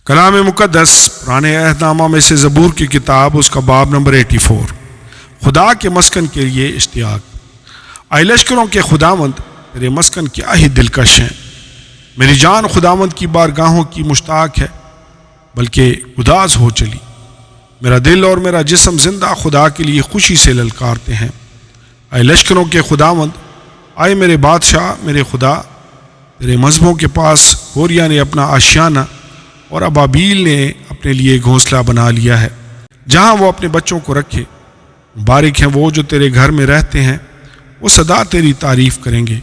کلام مقدس پرانے عہد نامہ میں سے زبور کی کتاب، اس کا باب نمبر 84، خدا کے مسکن کے لیے اشتیاق۔ اے لشکروں کے خداوند، تیرے مسکن کیا ہی دلکش ہیں۔ میری جان خداوند کی بارگاہوں کی مشتاق ہے، بلکہ اداس ہو چلی۔ میرا دل اور میرا جسم زندہ خدا کے لیے خوشی سے للکارتے ہیں۔ اے لشکروں کے خداوند، آئے میرے بادشاہ، میرے خدا، تیرے مذہبوں کے پاس گوریا نے اپنا آشیانہ اور ابابیل نے اپنے لیے گھونسلہ بنا لیا ہے، جہاں وہ اپنے بچوں کو رکھے۔ مبارک ہیں وہ جو تیرے گھر میں رہتے ہیں، وہ سدا تیری تعریف کریں گے۔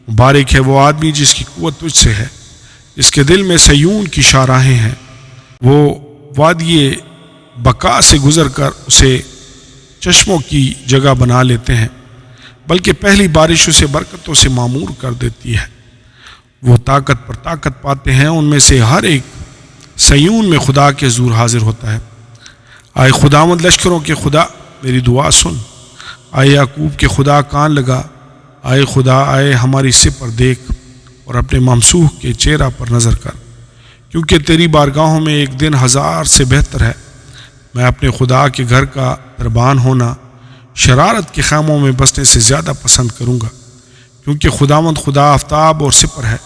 مبارک ہے وہ آدمی جس کی قوت تجھ سے ہے، جس کے دل میں سیون کی شاہراہیں ہیں۔ وہ وادی بقا سے گزر کر اسے چشموں کی جگہ بنا لیتے ہیں، بلکہ پہلی بارش اسے برکتوں سے معمور کر دیتی ہے۔ وہ طاقت پر طاقت پاتے ہیں، ان میں سے ہر ایک سیون میں خدا کے حضور حاضر ہوتا ہے۔ آئے خداوند لشکروں کے خدا، میری دعا سن۔ آئے یعقوب کے خدا، کان لگا۔ آئے خدا، آئے ہماری سر پر دیکھ اور اپنے ممسوح کے چہرہ پر نظر کر، کیونکہ تیری بارگاہوں میں ایک دن 1000 سے بہتر ہے۔ میں اپنے خدا کے گھر کا دربان ہونا شرارت کے خیموں میں بسنے سے زیادہ پسند کروں گا، کیونکہ خداوند خدا آفتاب اور سپر ہے۔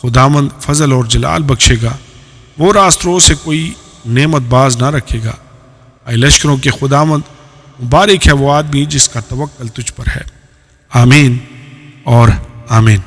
خداوند فضل اور جلال بخشے گا، وہ راست رو سے کوئی نعمت باز نہ رکھے گا۔ اے لشکروں کے خداوند، مبارک ہے وہ آدمی جس کا توکل تجھ پر ہے۔ آمین اور آمین۔